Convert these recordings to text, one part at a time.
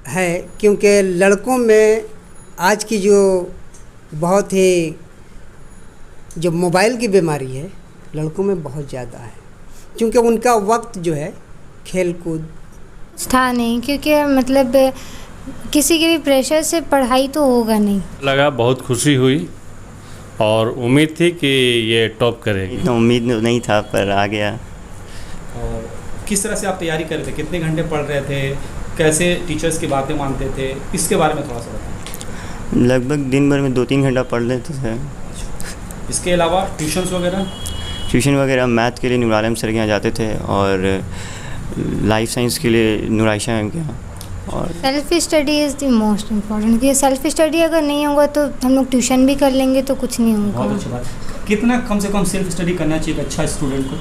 है, क्योंकि लड़कों में आज की जो बहुत ही जो मोबाइल की बीमारी है लड़कों में बहुत ज़्यादा है, क्योंकि उनका वक्त जो है खेल कूद था नहीं, क्योंकि मतलब किसी के भी प्रेशर से पढ़ाई तो होगा नहीं। लगा बहुत खुशी हुई और उम्मीद थी कि ये टॉप करेगी। इतना उम्मीद नहीं था पर आ गया। और किस तरह से आप तैयारी कर रहे थे, कितने घंटे पढ़ रहे थे, कैसे टीचर्स की बातें मानते थे, इसके बारे में थोड़ा सा बताएं। लगभग दिन भर में 2-3 घंटा पढ़ लेते थे। इसके अलावा ट्यूशन्स वगैरह? ट्यूशन वगैरह मैथ के लिए नूर आलम सर के यहाँ जाते थे और लाइफ साइंस के लिए नूर आयशा मैम के यहाँ। और self study is the most important, क्योंकि सेल्फ स्टडी अगर नहीं होगा तो हम लोग ट्यूशन भी कर लेंगे तो कुछ नहीं बहुत होगा। अच्छी बात। कितना कम से कम सेल्फ स्टडी करना चाहिए एक अच्छा स्टूडेंट को?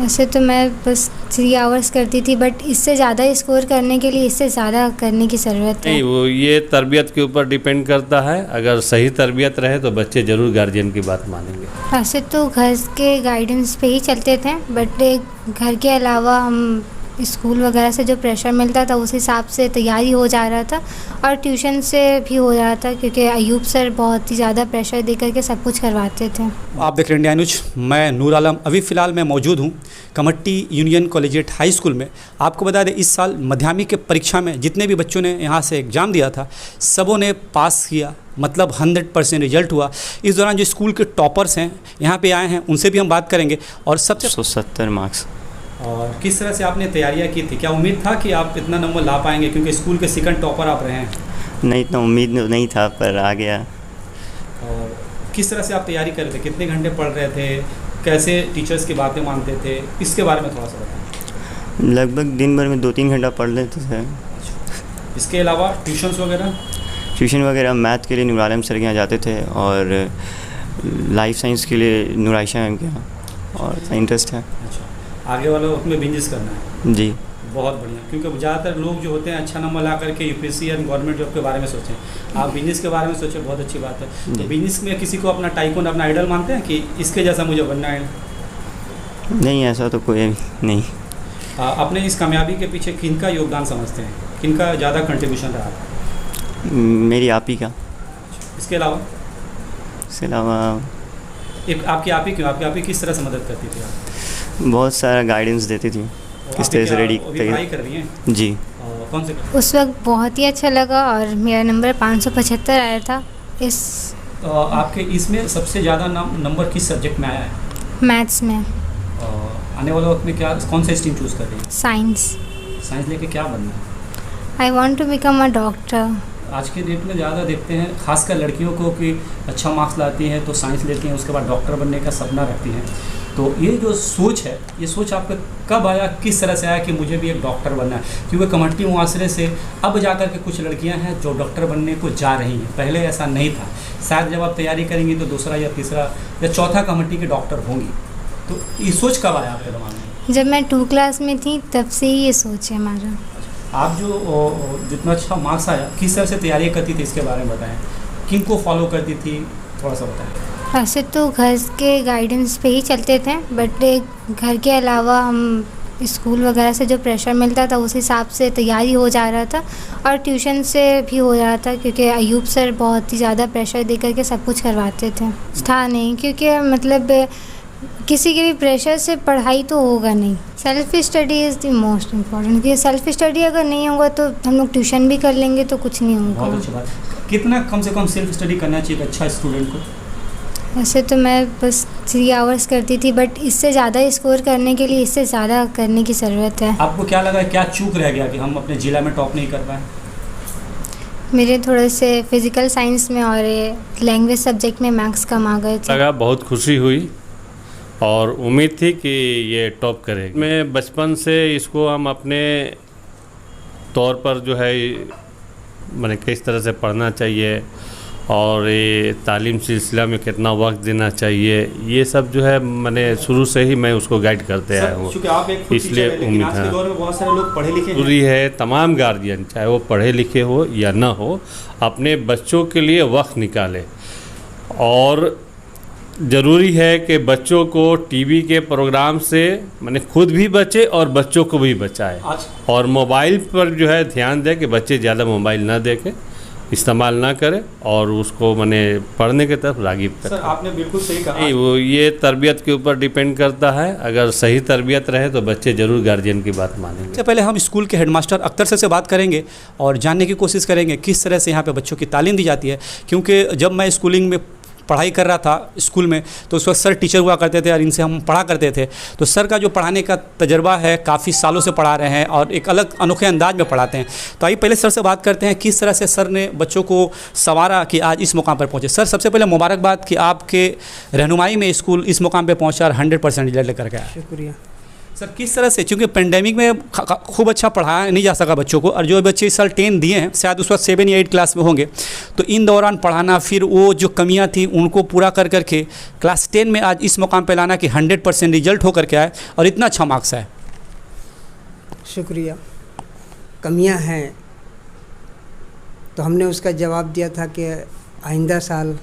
वैसे तो मैं बस 3 आवर्स करती थी, बट इससे ज़्यादा स्कोर करने के लिए इससे ज़्यादा करने की ज़रूरत है। नहीं, वो ये तरबियत के ऊपर डिपेंड करता है। अगर सही तरबियत रहे तो बच्चे ज़रूर गार्जियन की बात मानेंगे। वैसे तो घर के गाइडेंस पे ही चलते थे, बट घर के अलावा हम स्कूल वगैरह से जो प्रेशर मिलता था उस हिसाब से तैयारी हो जा रहा था, और ट्यूशन से भी हो रहा था, क्योंकि अयूब सर बहुत ही ज़्यादा प्रेशर दे करके सब कुछ करवाते थे। आप देख रहे हैं इंडिया न्यूज, मैं नूर आलम। अभी फ़िलहाल मैं मौजूद हूँ Kamarhatti union collegiate high school में। आपको बता दें, इस साल माध्यमिक के परीक्षा में जितने भी बच्चों ने यहाँ से एग्ज़ाम दिया था सबों ने पास किया, मतलब 100% रिजल्ट हुआ। इस दौरान जो स्कूल के टॉपर्स हैं यहाँ पे आए हैं, उनसे भी हम बात करेंगे। और सबसे 170 मार्क्स। और किस तरह से आपने तैयारियाँ की थी, क्या उम्मीद था कि आप इतना नंबर ला पाएंगे, क्योंकि स्कूल के सेकंड टॉपर आप रहे हैं? नहीं, इतना उम्मीद नहीं था पर आ गया। और किस तरह से आप तैयारी कर रहे थे, कितने घंटे पढ़ रहे थे, कैसे टीचर्स की बातें मानते थे, इसके बारे में थोड़ा सा बताएं। लगभग दिन भर में 2-3 घंटा पढ़ लेते थे। इसके अलावा ट्यूशन्स वगैरह? ट्यूशन वगैरह मैथ के लिए नूर आलम सर के यहाँ जाते थे और लाइफ साइंस के लिए नूर आयशा मैम के यहाँ। और इंटरेस्ट है। अच्छा, आगे वाले वक्त में बिजनेस करना है? जी, बहुत बढ़िया, क्योंकि ज़्यादातर लोग जो होते हैं अच्छा नंबर ला करके यूपीएससी या गवर्नमेंट जॉब के बारे में सोचें। आप बिजनेस के बारे में सोचें, बहुत अच्छी बात है। तो बिजनेस में किसी को अपना टाइकून, अपना आइडल मानते हैं कि इसके जैसा मुझे बनना है? नहीं, ऐसा तो कोई नहीं। अपने इस कामयाबी के पीछे किनका योगदान समझते हैं, किनका ज़्यादा कंट्रीब्यूशन रहा? मेरी आप ही का। इसके अलावा? इसके अलावा एक आपकी आप ही क्यों, आपकी आप ही किस तरह से मदद करती थी आप? बहुत सारा गाइडेंस देती थी किस तरह से रेडी पढ़ाई कर रही हैं? जी। कौन से? उस वक्त बहुत ही अच्छा लगा और मेरा नंबर 575 आया था। इस आपके इसमें सबसे ज़्यादा नंबर किस सब्जेक्ट में आया है? मैथ्स में। आने वाले वक्त में क्या, कौन सा स्ट्रीम चूज़ कर रही है? साइंस। साइंस लेके क्या बनना है? I want to become a doctor. आज के डेट में ज़्यादा देखते हैं, खासकर लड़कियों को, कि अच्छा मार्क्स लाती हैं तो साइंस लेती हैं, उसके बाद डॉक्टर बनने का सपना रखती हैं। तो ये जो सोच है, ये सोच आपका कब आया, किस तरह से आया कि मुझे भी एक डॉक्टर बनना है? क्योंकि कमट्टी मुआसरे से अब जाकर के कुछ लड़कियां हैं जो डॉक्टर बनने को जा रही हैं, पहले ऐसा नहीं था। शायद जब आप तैयारी करेंगी तो दूसरा या तीसरा या चौथा कमट्टी के डॉक्टर होंगी। तो ये सोच कब आया आपके दिमाग में? जब मैं 2 क्लास में थी तब से ही ये सोच है हमारा। आप जो जितना अच्छा मार्क्स आया, किस तरह से तैयारी करती थी, इसके बारे में बताएं। किन को फॉलो करती थी, थोड़ा सा बताएं। वैसे तो घर के गाइडेंस पे ही चलते थे, बट घर के अलावा हम स्कूल वगैरह से जो प्रेशर मिलता था उस हिसाब से तैयारी हो जा रहा था, और ट्यूशन से भी हो रहा था, क्योंकि अयूब सर बहुत ही ज़्यादा प्रेशर दे करके सब कुछ करवाते थे। था नहीं, क्योंकि मतलब किसी के भी प्रेशर से पढ़ाई तो होगा नहीं। Self study is the most important, क्योंकि सेल्फ स्टडी अगर नहीं होगा तो हम लोग ट्यूशन भी कर लेंगे तो कुछ नहीं बहुत होगा। अच्छी बात। कितना कम से कम सेल्फ स्टडी करना चाहिए एक अच्छा स्टूडेंट को? वैसे तो मैं बस 3 आवर्स करती थी, बट इससे ज़्यादा स्कोर करने के लिए इससे ज़्यादा करने की ज़रूरत है। आपको क्या लगा, क्या चूक रह गया कि हम अपने जिला में टॉप नहीं कर पाए? मेरे थोड़े से फिज़िकल साइंस में और लैंग्वेज सब्जेक्ट में मार्क्स कम आ गए थे। लगा बहुत खुशी हुई और उम्मीद थी कि ये टॉप करेगी। मैं बचपन से इसको हम अपने तौर पर जो है मैंने किस तरह से पढ़ना चाहिए और ये तालीम सिलसिला में कितना वक्त देना चाहिए, ये सब जो है मैंने शुरू से ही मैं उसको गाइड करते आया हूँ। इसलिए उम्मीद है बहुत सारे लोग पढ़े लिखे पूरी है, तमाम गार्जियन चाहे वो पढ़े लिखे हो या ना हो, अपने बच्चों के लिए वक्त निकाले और ज़रूरी है कि बच्चों को टीवी के प्रोग्राम से माने खुद भी बचे और बच्चों को भी बचाए, आज और मोबाइल पर जो है ध्यान दें कि बच्चे ज़्यादा मोबाइल ना देखें, इस्तेमाल ना करें और उसको माने पढ़ने की तरफ राग़िब करें। सर आपने बिल्कुल सही कहा। नहीं, वो ये तरबियत के ऊपर डिपेंड करता है। अगर सही तरबियत रहे तो बच्चे ज़रूर गार्जियन की बात मानेंगे। सबसे पहले हम स्कूल के हेडमास्टर अख्तर सर से बात करेंगे और जानने की कोशिश करेंगे किस तरह से यहाँ पे बच्चों की तालीम दी जाती है, क्योंकि जब मैं स्कूलिंग में पढ़ाई कर रहा था स्कूल में तो उस वक्त सर टीचर हुआ करते थे और इनसे हम पढ़ा करते थे। तो सर का जो पढ़ाने का तजर्बा है, काफ़ी सालों से पढ़ा रहे हैं और एक अलग अनोखे अंदाज में पढ़ाते हैं। तो आइए पहले सर से बात करते हैं किस तरह से सर ने बच्चों को संवारा कि आज इस मुकाम पर पहुँचे। सर सबसे पहले मुबारकबाद कि आपके रहनुमाई में स्कूल इस मुकाम पर पहुँचा और 100% रिजल्ट लेकर के आया। शुक्रिया। सर किस तरह से, क्योंकि पेंडेमिक में खूब अच्छा पढ़ाया नहीं जा सका बच्चों को, और जो बच्चे इस साल 10 दिए हैं शायद उस वक्त 7 या 8 क्लास में होंगे, तो इन दौरान पढ़ाना, फिर वो जो कमियां थी उनको पूरा कर करके क्लास 10 में आज इस मुकाम पे लाना कि 100% रिजल्ट होकर के आए और इतना अच्छा मार्क्स आए। शुक्रिया। कमियां हैं तो हमने उसका जवाब दिया था कि आइंदा साल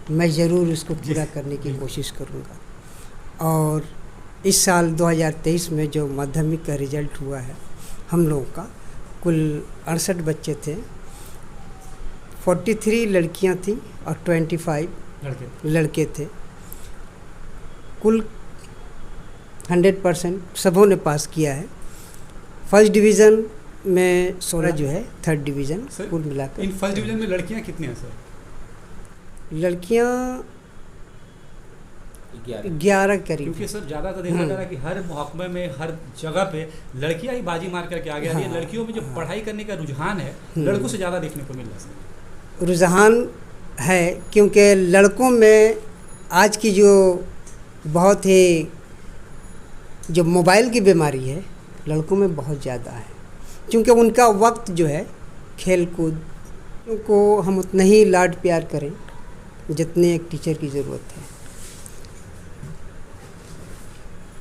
मैं ज़रूर उसको पूरा करने की कोशिश करूँगा। और इस साल 2023 में जो माध्यमिक का रिज़ल्ट हुआ है हम लोगों का, कुल 68 बच्चे थे, 43 लड़कियां थीं और 25 लड़के थे। कुल 100% सबों ने पास किया है। फर्स्ट डिवीज़न में 16 जो है, थर्ड डिवीज़न कुल मिलाकर। इन फर्स्ट डिवीज़न में लड़कियाँ कितनी हैं सर? लड़कियां 11 करीब। क्योंकि सर ज़्यादा तो देखा जा रहा है कि हर महकमे में, हर जगह पे लड़कियां ही बाजी मार करके आगे आ रही है। लड़कियों में जो पढ़ाई करने का रुझान है लड़कों से ज़्यादा देखने को मिल रहा है। रुझान है क्योंकि लड़कों में आज की जो बहुत ही जो मोबाइल की बीमारी है लड़कों में बहुत ज़्यादा है, क्योंकि उनका वक्त जो है खेल कूद को हम उतना ही लाड प्यार करें जितने एक टीचर की ज़रूरत है।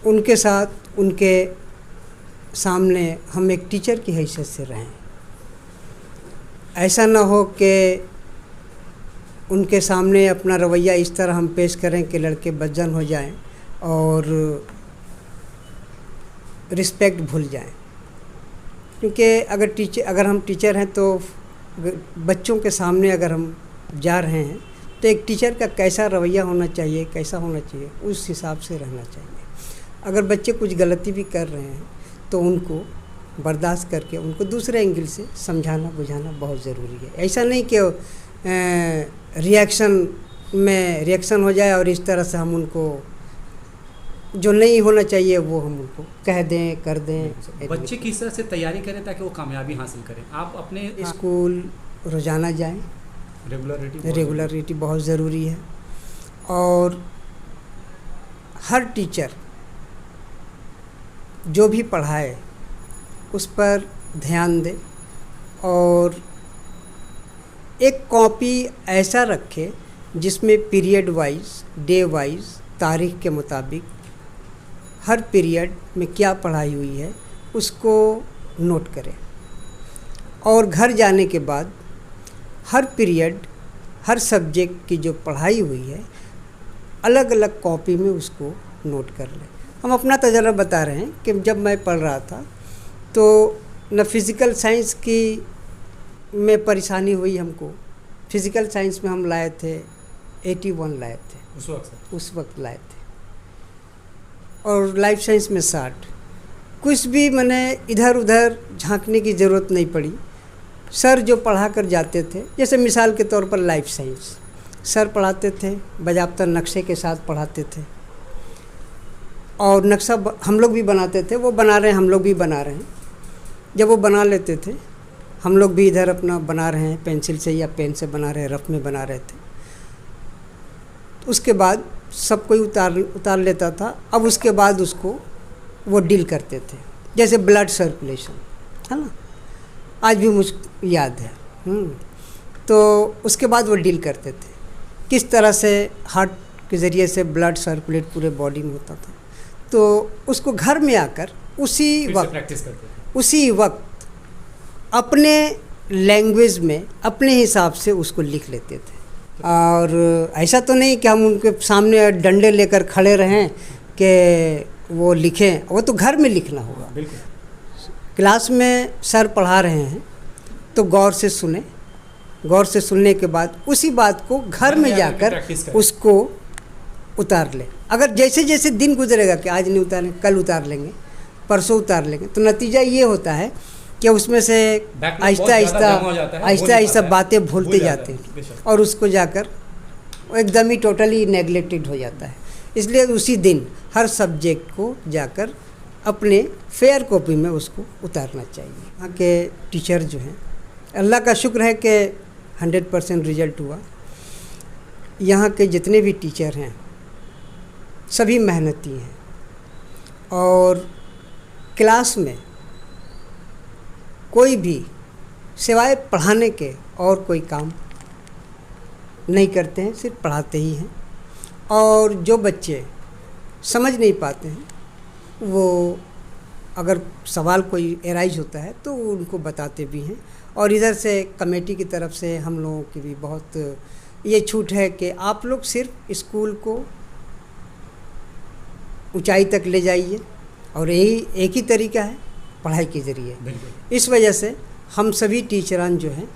उनके साथ, उनके सामने हम एक टीचर की हैसियत से रहें। ऐसा ना हो कि उनके सामने अपना रवैया इस तरह हम पेश करें कि लड़के बदजन हो जाएं और रिस्पेक्ट भूल जाएं। क्योंकि अगर हम टीचर हैं तो बच्चों के सामने अगर हम जा रहे हैं तो एक टीचर का कैसा रवैया होना चाहिए, कैसा होना चाहिए, उस हिसाब से रहना चाहिए। अगर बच्चे कुछ गलती भी कर रहे हैं तो उनको बर्दाश्त करके उनको दूसरे एंगल से समझाना बुझाना बहुत ज़रूरी है। ऐसा नहीं कि रिएक्शन हो जाए और इस तरह से हम उनको जो नहीं होना चाहिए वो हम उनको कह दें, कर दें। बच्चे किस तरह से तैयारी करें ताकि वो कामयाबी हासिल करें? आप अपने स्कूल रोज़ाना जाएं, रेगुलरिटी बहुत ज़रूरी है। और हर टीचर जो भी पढ़ाए उस पर ध्यान दे और एक कॉपी ऐसा रखे जिसमें पीरियड वाइज, डे वाइज, तारीख के मुताबिक हर पीरियड में क्या पढ़ाई हुई है उसको नोट करें। और घर जाने के बाद हर पीरियड, हर सब्जेक्ट की जो पढ़ाई हुई है अलग अलग कॉपी में उसको नोट कर लें। हम अपना तजर्बा बता रहे हैं कि जब मैं पढ़ रहा था तो न फिज़िकल साइंस की में परेशानी हुई हमको। फिज़िकल साइंस में हम लाए थे 81 लाए थे उस वक्त लाए थे, और लाइफ साइंस में 60। कुछ भी मैंने इधर उधर झांकने की ज़रूरत नहीं पड़ी। सर जो पढ़ा कर जाते थे, जैसे मिसाल के तौर पर लाइफ साइंस सर पढ़ाते थे, बाज़ाब्ता नक्शे के साथ पढ़ाते थे और नक्शा हम लोग भी बनाते थे। वो बना रहे हैं, हम लोग भी बना रहे हैं। जब वो बना लेते थे हम लोग भी इधर अपना बना रहे हैं, पेंसिल से या पेन से बना रहे हैं, रफ में बना रहे थे। उसके बाद सब कोई उतार लेता था। अब उसके बाद उसको वो डील करते थे, जैसे ब्लड सर्कुलेशन है ना, आज भी मुझे याद है। तो उसके बाद वो डील करते थे किस तरह से हार्ट के ज़रिए से ब्लड सर्कुलेट पूरे बॉडी में होता था। तो उसको घर में आकर उसी वक्त अपने लैंग्वेज में अपने हिसाब से उसको लिख लेते थे। और ऐसा तो नहीं कि हम उनके सामने डंडे लेकर खड़े रहें कि वो लिखें, वो तो घर में लिखना होगा। बिल्कुल। क्लास में सर पढ़ा रहे हैं तो गौर से सुने, गौर से सुनने के बाद उसी बात को घर में जाकर उसको उतार ले। अगर जैसे जैसे दिन गुजरेगा कि आज नहीं उतारें, कल उतार लेंगे, परसों उतार लेंगे, तो नतीजा ये होता है कि उसमें से आहिस्ता आहिस्ता बातें भूलते जाते हैं और उसको जाकर वो एकदम ही टोटली नेगलेक्टेड हो जाता है। इसलिए उसी दिन हर सब्जेक्ट को जाकर अपने फेयर कॉपी में उसको उतारना चाहिए। यहाँ के टीचर जो हैं, अल्लाह का शुक्र है कि 100% रिजल्ट हुआ। यहाँ के जितने भी टीचर हैं सभी मेहनती हैं और क्लास में कोई भी सिवाय पढ़ाने के और कोई काम नहीं करते हैं, सिर्फ पढ़ाते ही हैं। और जो बच्चे समझ नहीं पाते हैं वो अगर सवाल कोई एराइज होता है तो उनको बताते भी हैं। और इधर से कमेटी की तरफ से हम लोगों की भी बहुत ये छूट है कि आप लोग सिर्फ स्कूल को ऊंचाई तक ले जाइए और यही एक ही तरीका है पढ़ाई के ज़रिए। इस वजह से हम सभी टीचरान जो हैं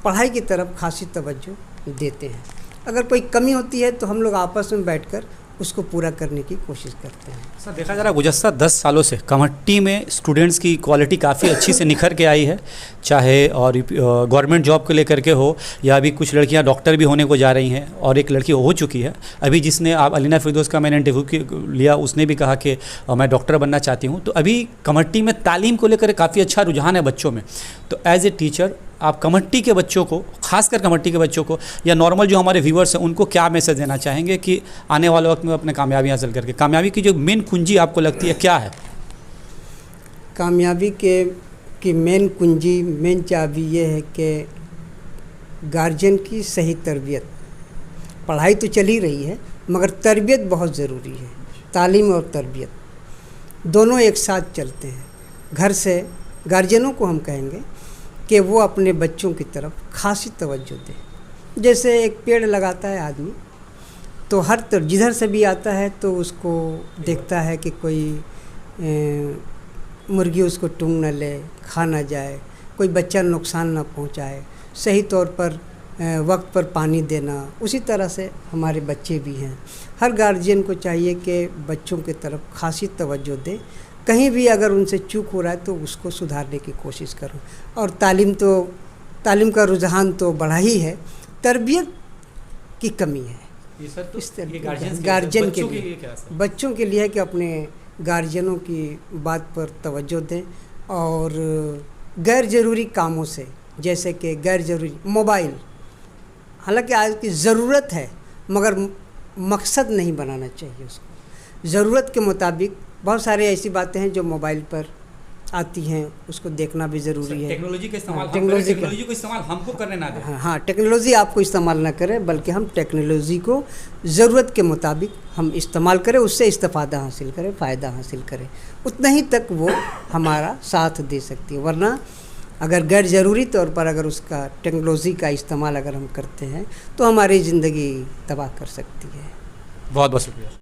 पढ़ाई की तरफ खासी तवज्जो देते हैं। अगर कोई कमी होती है तो हम लोग आपस में बैठकर उसको पूरा करने की कोशिश करते हैं। सर देखा जा रहा है गुज़श्ता 10 सालों से कमेटी में स्टूडेंट्स की क्वालिटी काफ़ी अच्छी से निखर के आई है, चाहे और गवर्नमेंट जॉब को लेकर के हो या अभी कुछ लड़कियां डॉक्टर भी होने को जा रही हैं और एक लड़की हो चुकी है। अभी जिसने आप अलीना फिरदौस का मैंने इंटरव्यू लिया, उसने भी कहा कि मैं डॉक्टर बनना चाहती हूँ। तो अभी कमेटी में तालीम को लेकर काफ़ी अच्छा रुझान है बच्चों में। तो एज ए टीचर आप कमेटी के बच्चों को, खासकर कमेटी के बच्चों को या नॉर्मल जो हमारे व्यूवर्स हैं उनको क्या मैसेज देना चाहेंगे कि आने वाले वक्त में अपने कामयाबी हासिल करके, कामयाबी की जो मेन कुंजी आपको लगती है क्या है? कामयाबी की मेन कुंजी, मेन चाबी ये है कि गार्जियन की सही तरबियत। पढ़ाई तो चल ही रही है मगर तरबियत बहुत ज़रूरी है। तालीम और तरबियत दोनों एक साथ चलते हैं। घर से गार्जियनों को हम कहेंगे कि वो अपने बच्चों की तरफ खासी तवज्जो दें। जैसे एक पेड़ लगाता है आदमी तो हर तरफ जिधर से भी आता है तो उसको देखता है कि कोई मुर्गी उसको टूंग न ले, खा ना जाए, कोई बच्चा नुकसान ना पहुंचाए, सही तौर पर वक्त पर पानी देना। उसी तरह से हमारे बच्चे भी हैं। हर गार्जियन को चाहिए कि बच्चों की तरफ खासी तवज्जो दें। कहीं भी अगर उनसे चूक हो रहा है तो उसको सुधारने की कोशिश करो। और तालीम का रुझान तो बढ़ा ही है, तरबियत की कमी है। ये सर तो इस तरह गार्जियन के लिए बच्चों के लिए है कि अपने गार्जियनों की बात पर तवज्जो दें और गैर ज़रूरी कामों से, जैसे कि गैर ज़रूरी मोबाइल, हालांकि आज की ज़रूरत है मगर मकसद नहीं बनाना चाहिए उसको। ज़रूरत के मुताबिक बहुत सारे ऐसी बातें हैं जो मोबाइल पर आती हैं, उसको देखना भी ज़रूरी है। टेक्नोलॉजी का इस्तेमाल टेक्नोलॉजी को इस्तेमाल हमको करने ना दें। हाँ, टेक्नोलॉजी आपको इस्तेमाल ना करें बल्कि हम टेक्नोलॉजी को ज़रूरत के मुताबिक हम इस्तेमाल करें, उससे इस्तेफ़ादा हासिल करें, फ़ायदा हासिल करें। उतना ही तक वो हमारा साथ दे सकती है। वरना अगर गैर ज़रूरी तौर पर अगर उसका टेक्नोलॉजी का इस्तेमाल अगर हम करते हैं तो हमारी ज़िंदगी तबाह कर सकती है। बहुत बहुत शुक्रिया।